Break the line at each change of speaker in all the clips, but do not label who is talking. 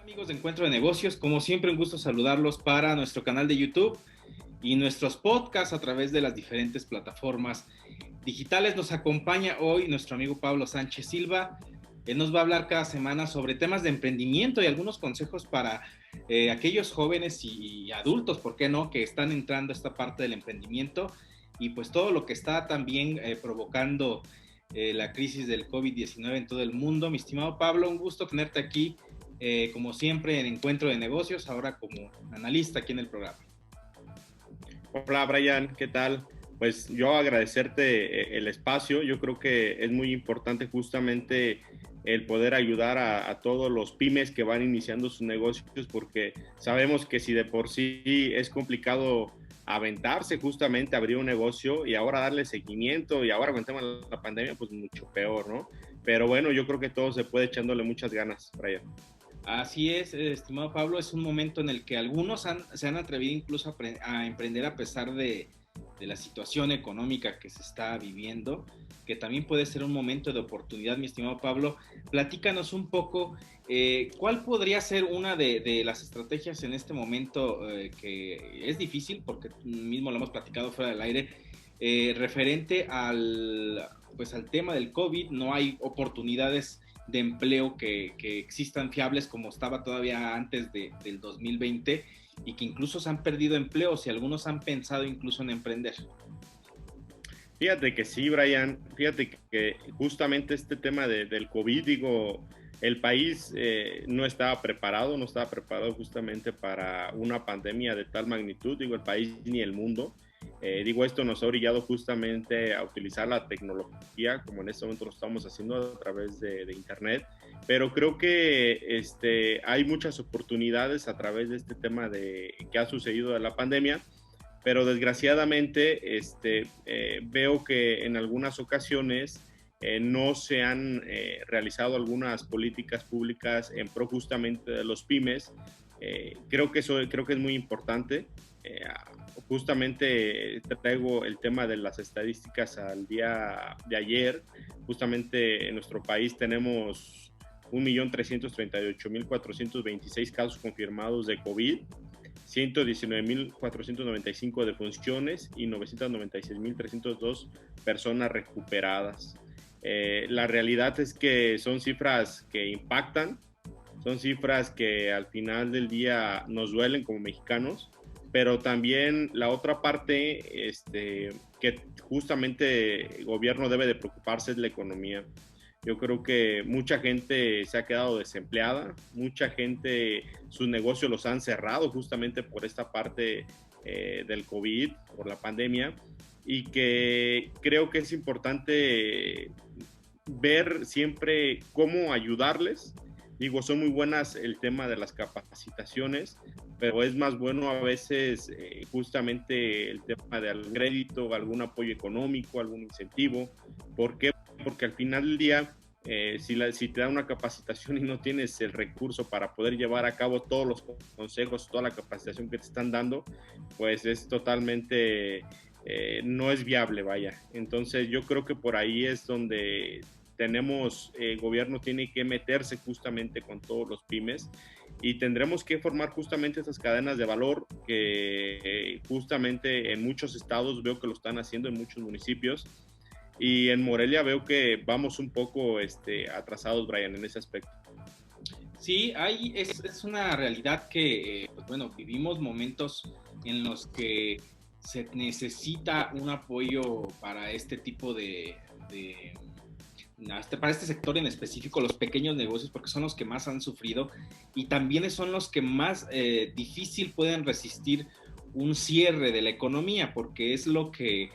Amigos de Encuentro de Negocios, como siempre un gusto saludarlos para nuestro canal de YouTube y nuestros podcasts a través de las diferentes plataformas digitales. Nos acompaña hoy nuestro amigo Pablo Sánchez Silva. Él nos va a hablar cada semana sobre temas de emprendimiento y algunos consejos para aquellos jóvenes y adultos, ¿por qué no?, que están entrando a esta parte del emprendimiento y pues todo lo que está también provocando la crisis del COVID-19 en todo el mundo. Mi estimado Pablo, un gusto tenerte aquí, como siempre, en Encuentro de Negocios, ahora como analista aquí en el programa.
Hola Brian, ¿qué tal? Pues yo agradecerte el espacio. Yo creo que es muy importante justamente el poder ayudar a todos los pymes que van iniciando sus negocios, porque sabemos que si de por sí es complicado aventarse justamente a abrir un negocio y ahora darle seguimiento y ahora con el tema de la pandemia, pues mucho peor, ¿no? Pero bueno, yo creo que todo se puede echándole muchas ganas, Brian.
Así es, estimado Pablo, es un momento en el que algunos se han atrevido incluso a emprender a pesar de la situación económica que se está viviendo, que también puede ser un momento de oportunidad. Mi estimado Pablo, platícanos un poco, ¿cuál podría ser una de las estrategias en este momento, que es difícil, porque mismo lo hemos platicado fuera del aire, referente pues, al tema del COVID? No hay oportunidades de empleo que existan fiables como estaba todavía antes del 2020, y que incluso se han perdido empleos y algunos han pensado incluso en emprender.
Fíjate que sí, Brian, fíjate que justamente este tema del COVID, digo, el país no estaba preparado justamente para una pandemia de tal magnitud, digo, el país ni el mundo. Digo, esto nos ha orillado justamente a utilizar la tecnología, como en este momento lo estamos haciendo a través de Internet, pero creo que hay muchas oportunidades a través de este tema que ha sucedido de la pandemia, pero desgraciadamente veo que en algunas ocasiones no se han realizado algunas políticas públicas en pro justamente de los pymes. Creo que es muy importante. Justamente traigo el tema de las estadísticas al día de ayer. Justamente en nuestro país tenemos 1.338.426 casos confirmados de COVID, 119.495 defunciones y 996.302 personas recuperadas. La realidad es que son cifras que impactan, son cifras que al final del día nos duelen como mexicanos, pero también la otra parte que justamente el gobierno debe de preocuparse es la economía. Yo creo que mucha gente se ha quedado desempleada, mucha gente, sus negocios los han cerrado justamente por esta parte del COVID, por la pandemia, y que creo que es importante ver siempre cómo ayudarles. Digo, son muy buenas el tema de las capacitaciones, pero es más bueno a veces justamente el tema de algún crédito, algún apoyo económico, algún incentivo. ¿Por qué? Porque al final del día, si te da una capacitación y no tienes el recurso para poder llevar a cabo todos los consejos, toda la capacitación que te están dando, pues es totalmente, no es viable, vaya. Entonces yo creo que por ahí es donde el gobierno tiene que meterse justamente con todos los pymes y tendremos que formar justamente esas cadenas de valor que justamente en muchos estados veo que lo están haciendo, en muchos municipios, y en Morelia veo que vamos un poco atrasados, Brian, en ese aspecto.
Sí, es una realidad que, pues bueno, vivimos momentos en los que se necesita un apoyo para este tipo para este sector en específico, los pequeños negocios, porque son los que más han sufrido y también son los que más difícil pueden resistir un cierre de la economía, porque es lo que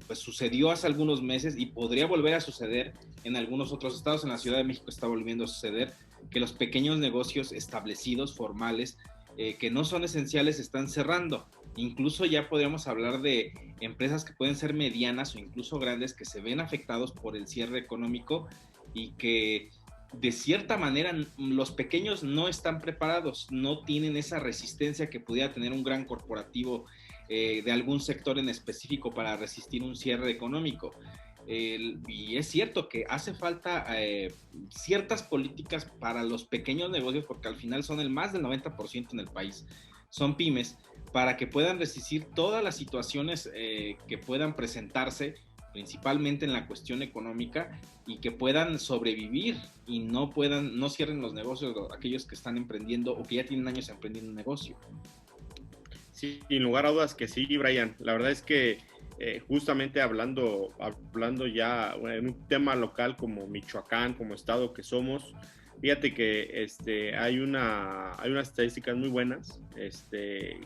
pues sucedió hace algunos meses y podría volver a suceder en algunos otros estados. En la Ciudad de México está volviendo a suceder que los pequeños negocios establecidos, formales, que no son esenciales, están cerrando. Incluso ya podríamos hablar de empresas que pueden ser medianas o incluso grandes que se ven afectados por el cierre económico y que de cierta manera los pequeños no están preparados, no tienen esa resistencia que pudiera tener un gran corporativo de algún sector en específico para resistir un cierre económico. Y es cierto que hace falta ciertas políticas para los pequeños negocios, porque al final son el más del 90% en el país, son pymes, para que puedan resistir todas las situaciones que puedan presentarse, principalmente en la cuestión económica, y que puedan sobrevivir y no cierren los negocios aquellos que están emprendiendo o que ya tienen años emprendiendo un negocio.
Sí, sin lugar a dudas que sí, Brian. La verdad es que justamente hablando ya en un tema local como Michoacán, como estado que somos, fíjate que hay unas estadísticas muy buenas de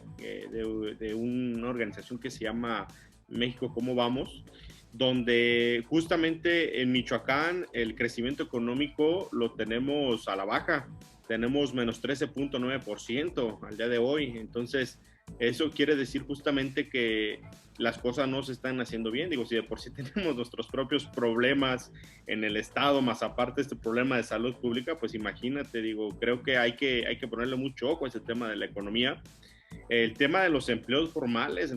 una organización que se llama México ¿Cómo vamos?, donde justamente en Michoacán el crecimiento económico lo tenemos a la baja, tenemos menos 13.9% al día de hoy. Entonces eso quiere decir justamente que las cosas no se están haciendo bien. Digo, si de por sí tenemos nuestros propios problemas en el estado, más aparte este problema de salud pública, pues imagínate, digo, creo que hay que ponerle mucho ojo a ese tema de la economía. El tema de los empleos formales,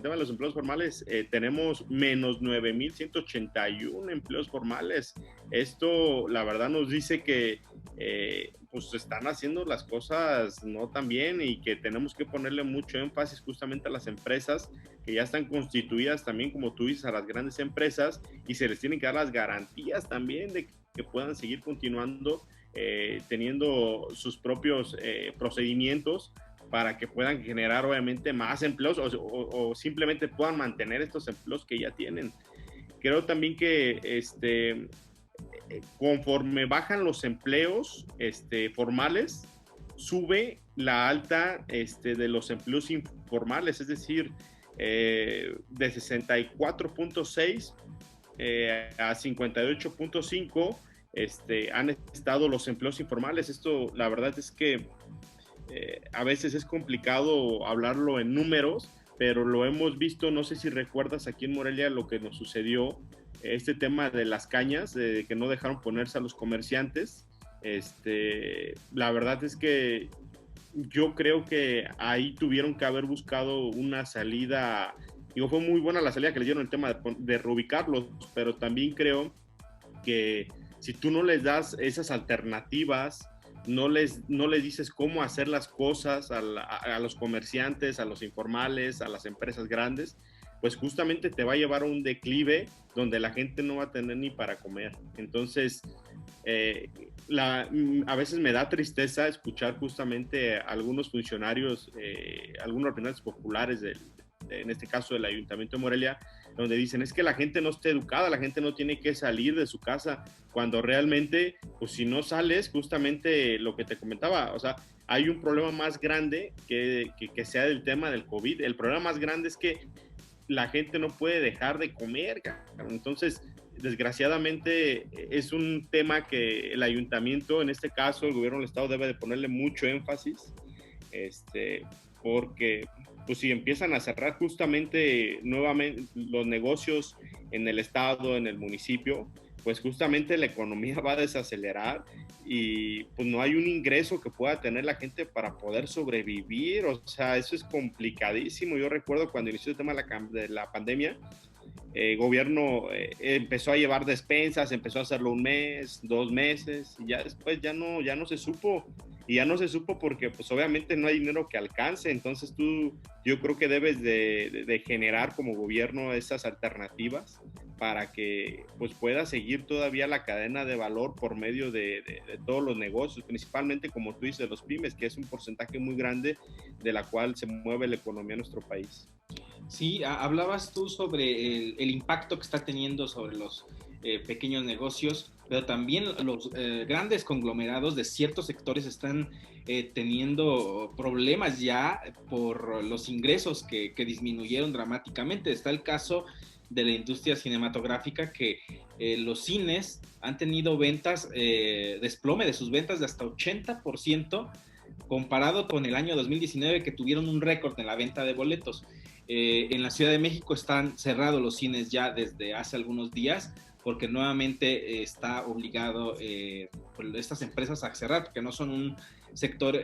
tenemos menos 9,181 empleos formales. Esto, la verdad, nos dice que pues están haciendo las cosas no tan bien y que tenemos que ponerle mucho énfasis justamente a las empresas que ya están constituidas también, como tú dices, a las grandes empresas, y se les tienen que dar las garantías también de que puedan seguir continuando teniendo sus propios procedimientos para que puedan generar obviamente más empleos o simplemente puedan mantener estos empleos que ya tienen. Creo también que conforme bajan los empleos formales, sube la alta de los empleos informales, es decir, de 64.6 a 58.5 han estado los empleos informales. Esto, la verdad es que a veces es complicado hablarlo en números, pero lo hemos visto, no sé si recuerdas aquí en Morelia lo que nos sucedió, este tema de las cañas, de que no dejaron ponerse a los comerciantes. La verdad es que yo creo que ahí tuvieron que haber buscado una salida. Digo, fue muy buena la salida que le dieron, el tema de reubicarlos, pero también creo que si tú no les das esas alternativas, no les dices cómo hacer las cosas a los comerciantes, a los informales, a las empresas grandes, pues justamente te va a llevar a un declive donde la gente no va a tener ni para comer. Entonces, a veces me da tristeza escuchar justamente a algunos funcionarios, algunos representantes populares en este caso del Ayuntamiento de Morelia, donde dicen es que la gente no está educada, la gente no tiene que salir de su casa, cuando realmente, pues si no sales, justamente lo que te comentaba, o sea, hay un problema más grande que sea el tema del COVID. El problema más grande es que la gente no puede dejar de comer, entonces desgraciadamente es un tema que el ayuntamiento, en este caso el gobierno del estado, debe de ponerle mucho énfasis, porque pues si empiezan a cerrar justamente nuevamente los negocios en el estado, en el municipio, pues justamente la economía va a desacelerar y pues no hay un ingreso que pueda tener la gente para poder sobrevivir. O sea, eso es complicadísimo. Yo recuerdo cuando inició el tema de la pandemia, el gobierno empezó a llevar despensas, empezó a hacerlo 1 mes, 2 meses, y ya después ya no se supo. Y ya no se supo porque pues obviamente no hay dinero que alcance. Entonces yo creo que debes de generar como gobierno esas alternativas para que pues pueda seguir todavía la cadena de valor por medio de todos los negocios, principalmente como tú dices, los pymes, que es un porcentaje muy grande de la cual se mueve la economía en nuestro país.
Sí, hablabas tú sobre el impacto que está teniendo sobre los pequeños negocios, pero también los grandes conglomerados de ciertos sectores están teniendo problemas ya por los ingresos que disminuyeron dramáticamente. Está el caso de la industria cinematográfica, que los cines han tenido ventas, desplome de sus ventas de hasta 80%, comparado con el año 2019, que tuvieron un récord en la venta de boletos. En la Ciudad de México están cerrados los cines ya desde hace algunos días, porque nuevamente está obligado estas empresas a cerrar, porque no son un sector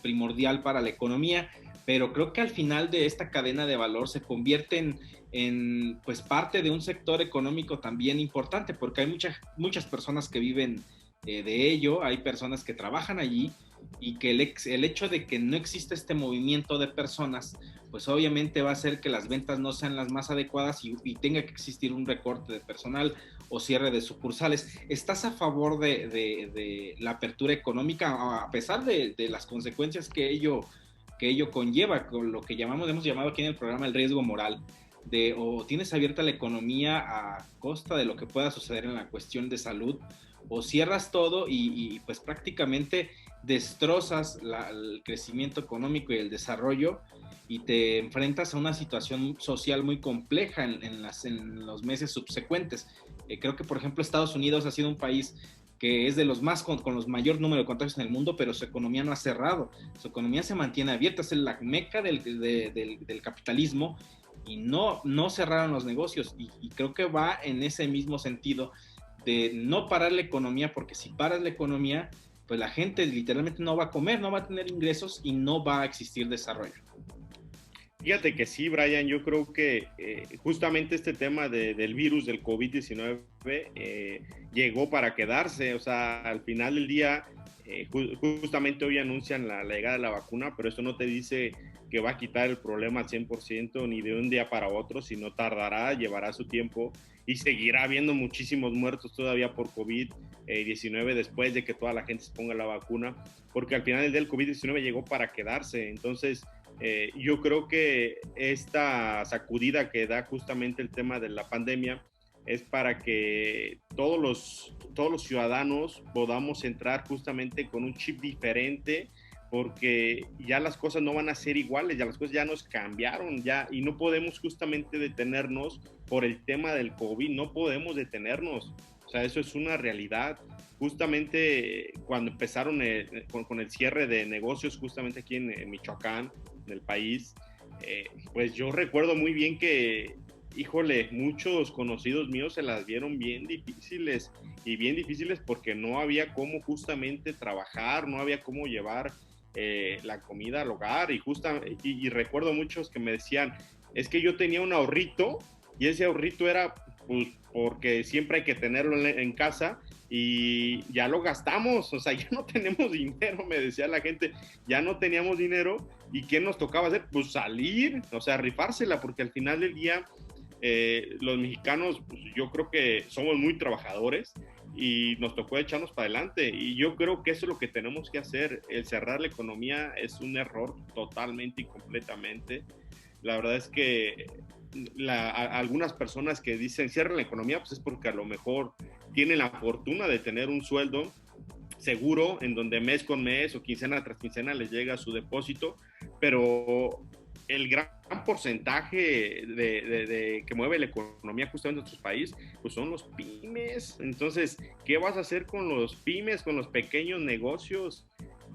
primordial para la economía. pero creo que al final de esta cadena de valor se convierte en pues parte de un sector económico también importante, porque hay muchas personas que viven de ello, hay personas que trabajan allí y que el hecho de que no exista este movimiento de personas, pues obviamente va a hacer que las ventas no sean las más adecuadas y tenga que existir un recorte de personal o cierre de sucursales. ¿Estás a favor de la apertura económica a pesar de las consecuencias que ello conlleva, con lo que hemos llamado aquí en el programa el riesgo moral? O tienes abierta la economía a costa de lo que pueda suceder en la cuestión de salud, o cierras todo y pues prácticamente destrozas el crecimiento económico y el desarrollo y te enfrentas a una situación social muy compleja en los meses subsecuentes. Creo que, por ejemplo, Estados Unidos ha sido un país que es de los más con los mayor número de contagios en el mundo, pero su economía no ha cerrado, su economía se mantiene abierta, es la meca del capitalismo, y no cerraron los negocios, y creo que va en ese mismo sentido de no parar la economía, porque si paras la economía, pues la gente literalmente no va a comer, no va a tener ingresos y no va a existir desarrollo.
Fíjate que sí, Brian, yo creo que justamente este tema del virus, del COVID-19, llegó para quedarse. O sea, al final del día, justamente hoy anuncian la llegada de la vacuna, pero esto no te dice que va a quitar el problema al 100% ni de un día para otro, sino tardará, llevará su tiempo y seguirá habiendo muchísimos muertos todavía por COVID-19 después de que toda la gente se ponga la vacuna, porque al final del día el COVID-19 llegó para quedarse. Entonces, yo creo que esta sacudida que da justamente el tema de la pandemia es para que todos los ciudadanos podamos entrar justamente con un chip diferente, porque ya las cosas no van a ser iguales, ya las cosas ya nos cambiaron, ya, y no podemos justamente detenernos por el tema del COVID, no podemos detenernos. O sea, eso es una realidad. Justamente cuando empezaron con el cierre de negocios justamente aquí en Michoacán, del país, pues yo recuerdo muy bien que, híjole, muchos conocidos míos se las vieron bien difíciles, y bien difíciles porque no había cómo justamente trabajar, no había cómo llevar la comida al hogar, y recuerdo muchos que me decían, es que yo tenía un ahorrito, y ese ahorrito era pues porque siempre hay que tenerlo en casa, y ya lo gastamos, o sea, ya no tenemos dinero, me decía la gente, ya no teníamos dinero, y ¿qué nos tocaba hacer? Pues salir, o sea, rifársela, porque al final del día los mexicanos, pues, yo creo que somos muy trabajadores, y nos tocó echarnos para adelante, y yo creo que eso es lo que tenemos que hacer. El cerrar la economía es un error totalmente y completamente. La verdad es que algunas personas que dicen cierren la economía, pues es porque a lo mejor tienen la fortuna de tener un sueldo seguro en donde mes con mes o quincena tras quincena les llega su depósito, pero el gran porcentaje que mueve la economía justamente en nuestro país, pues son los pymes. Entonces, ¿qué vas a hacer con los pymes, con los pequeños negocios?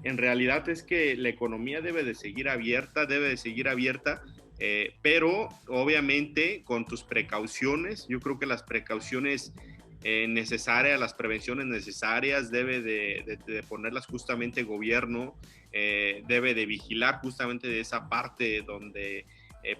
En realidad es que la economía debe de seguir abierta, pero obviamente con tus precauciones. Yo creo que las precauciones necesarias, las prevenciones necesarias, debe de ponerlas justamente el gobierno, debe de vigilar justamente de esa parte donde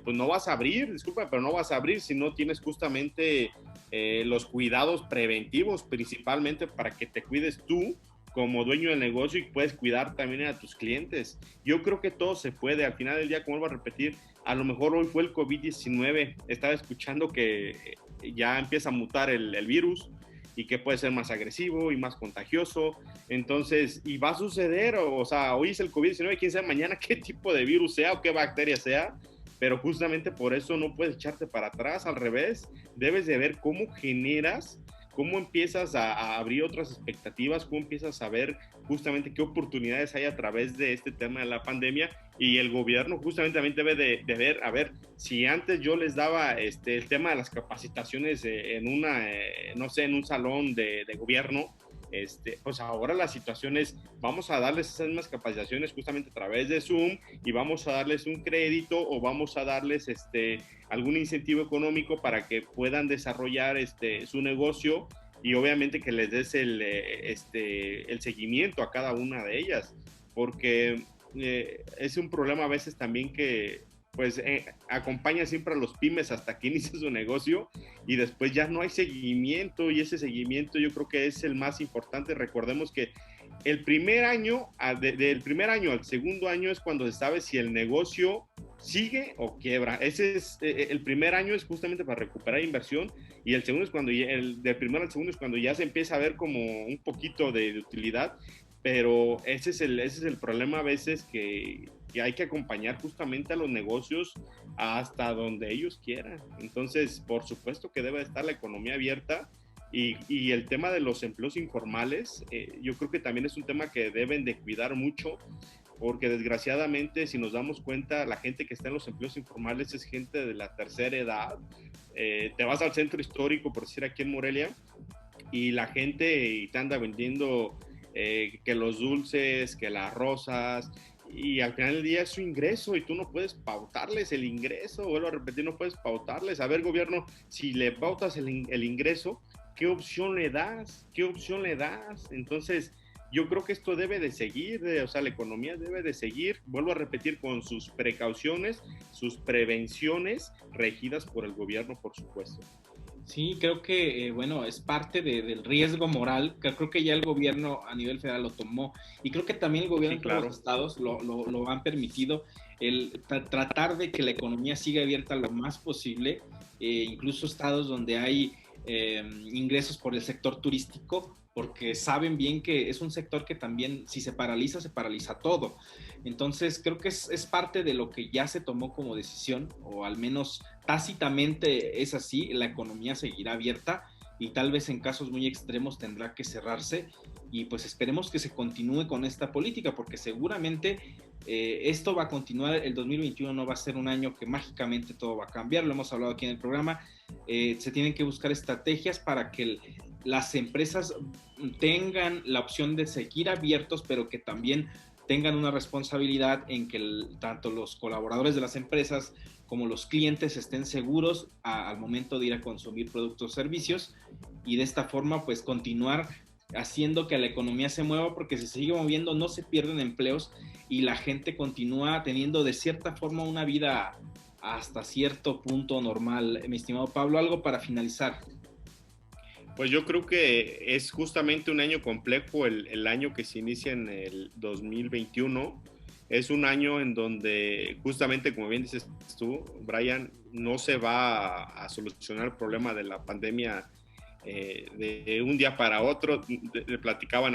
pues no vas a abrir, disculpa, pero no vas a abrir si no tienes justamente los cuidados preventivos, principalmente para que te cuides tú como dueño del negocio y puedes cuidar también a tus clientes. Yo creo que todo se puede. Al final del día, como vuelvo a repetir, a lo mejor hoy fue el COVID-19. Estaba escuchando que ya empieza a mutar el virus y que puede ser más agresivo y más contagioso. Entonces, y va a suceder, o sea, hoy es el COVID-19, quién sabe mañana qué tipo de virus sea o qué bacteria sea, pero justamente por eso no puedes echarte para atrás, al revés, debes de ver cómo generas, cómo empiezas a abrir otras expectativas, cómo empiezas a ver justamente qué oportunidades hay a través de este tema de la pandemia, y el gobierno justamente también debe de ver, a ver, si antes yo les daba el tema de las capacitaciones en no sé, en un salón de gobierno, pues ahora la situación es, vamos a darles esas mismas capacitaciones justamente a través de Zoom, y vamos a darles un crédito o vamos a darles algún incentivo económico para que puedan desarrollar su negocio, y obviamente que les des el seguimiento a cada una de ellas, porque es un problema a veces también que pues acompaña siempre a los pymes hasta que inicia su negocio y después ya no hay seguimiento, y ese seguimiento yo creo que es el más importante. Recordemos que el primer año, del primer año al segundo año es cuando se sabe si el negocio sigue o quiebra. Ese es, el primer año es justamente para recuperar inversión, y el segundo es cuando, del primero al segundo es cuando ya se empieza a ver como un poquito de utilidad, pero ese es el problema a veces, que hay que acompañar justamente a los negocios hasta donde ellos quieran. Entonces, por supuesto que debe estar la economía abierta, y el tema de los empleos informales, yo creo que también es un tema que deben de cuidar mucho, porque desgraciadamente, si nos damos cuenta, la gente que está en los empleos informales es gente de la tercera edad. Te vas al centro histórico, por decir aquí en Morelia, y la gente te anda vendiendo que los dulces, que las rosas, y al final del día es su ingreso y tú no puedes pautarles el ingreso. Vuelvo a repetir, no puedes pautarles. A ver, gobierno, si le pautas el ingreso, ¿qué opción le das? ¿Qué opción le das? Entonces, yo creo que esto debe de seguir, o sea, la economía debe de seguir, vuelvo a repetir, con sus precauciones, sus prevenciones, regidas por el gobierno, por supuesto.
Sí, creo que, bueno, es parte del riesgo moral, que creo que ya el gobierno a nivel federal lo tomó, y creo que también el gobierno, sí, claro, de los estados lo han permitido, el tratar de que la economía siga abierta lo más posible, incluso estados donde hay ingresos por el sector turístico, porque saben bien que es un sector que también, si se paraliza todo. Entonces, creo que es parte de lo que ya se tomó como decisión, o al menos tácitamente es así. La economía seguirá abierta y tal vez en casos muy extremos tendrá que cerrarse, y pues esperemos que se continúe con esta política, porque seguramente esto va a continuar. El 2021 no va a ser un año que mágicamente todo va a cambiar, lo hemos hablado aquí en el programa. Se tienen que buscar estrategias para que las empresas tengan la opción de seguir abiertos, pero que también tengan una responsabilidad en que tanto los colaboradores de las empresas como los clientes estén seguros al momento de ir a consumir productos o servicios, y de esta forma pues continuar haciendo que la economía se mueva, porque si se sigue moviendo no se pierden empleos y la gente continúa teniendo de cierta forma una vida hasta cierto punto normal. Mi estimado Pablo, algo para finalizar.
Pues yo creo que es justamente un año complejo, el año que se inicia en el 2021. Es un año en donde justamente, como bien dices tú, Brian, no se va a solucionar el problema de la pandemia de un día para otro. Platicaba yo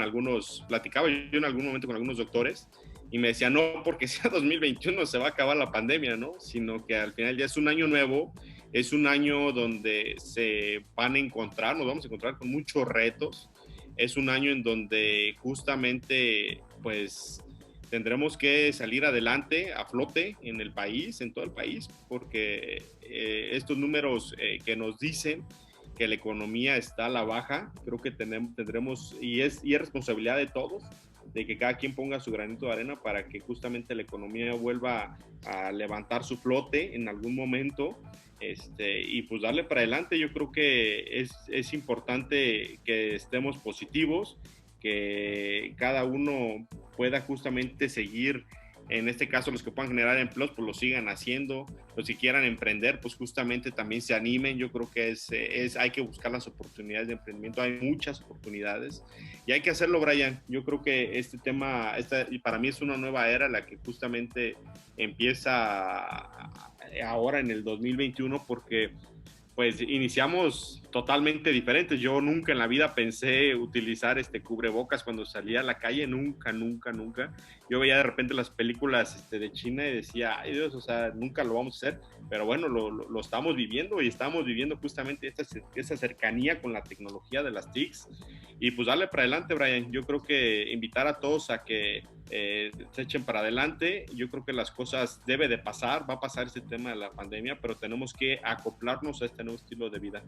en algún momento con algunos doctores, y me decían, no porque sea 2021 se va a acabar la pandemia, ¿no? Sino que al final ya es un año nuevo, es un año donde nos vamos a encontrar con muchos retos. Es un año en donde justamente pues tendremos que salir adelante, a flote en el país, en todo el país, porque estos números que nos dicen que la economía está a la baja, creo que tendremos, y es responsabilidad de todos, de que cada quien ponga su granito de arena para que justamente la economía vuelva a levantar su flote en algún momento, y pues darle para adelante. Yo creo que es importante que estemos positivos, que cada uno pueda justamente seguir, en este caso los que puedan generar empleos, pues lo sigan haciendo. Los que quieran emprender, pues justamente también se animen. Yo creo que hay que buscar las oportunidades de emprendimiento, hay muchas oportunidades y hay que hacerlo, Brian. Yo creo que este tema, para mí es una nueva era la que justamente empieza ahora en el 2021, porque pues iniciamos totalmente diferentes. Yo nunca en la vida pensé utilizar cubrebocas cuando salía a la calle, nunca. Yo veía de repente las películas de China y decía, ay Dios, o sea, nunca lo vamos a hacer, pero bueno, lo estamos viviendo, y estamos viviendo justamente esa cercanía con la tecnología de las TICs, y pues darle para adelante, Brian. Yo creo que invitar a todos a que se echen para adelante. Yo creo que las cosas va a pasar este tema de la pandemia, pero tenemos que acoplarnos a este nuevo estilo de vida.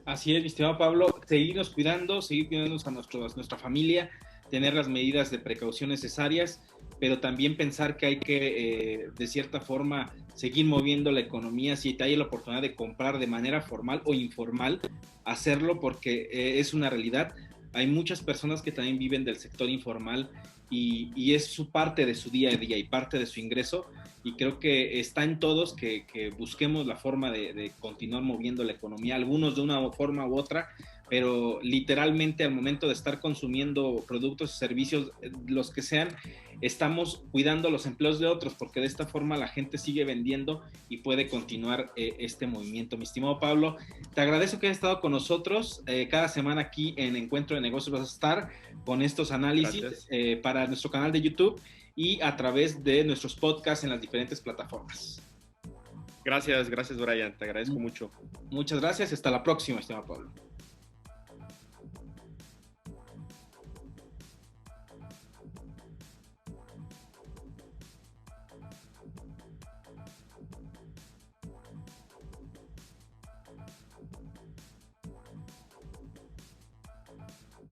Así es, mi estimado Pablo, seguirnos cuidando, seguir cuidándonos a nuestra familia, tener las medidas de precaución necesarias, pero también pensar que hay que, de cierta forma, seguir moviendo la economía. Si hay la oportunidad de comprar de manera formal o informal, hacerlo, porque es una realidad. Hay muchas personas que también viven del sector informal y es su parte de su día a día y parte de su ingreso, y creo que está en todos que busquemos la forma de continuar moviendo la economía, algunos de una forma u otra, pero literalmente al momento de estar consumiendo productos y servicios, los que sean, estamos cuidando los empleos de otros, porque de esta forma la gente sigue vendiendo y puede continuar este movimiento. Mi estimado Pablo, te agradezco que hayas estado con nosotros. Cada semana aquí en Encuentro de Negocios vas a estar con estos análisis para nuestro canal de YouTube y a través de nuestros podcasts en las diferentes plataformas.
Gracias, Brian, te agradezco mucho.
Muchas gracias, hasta la próxima, estimado Pablo.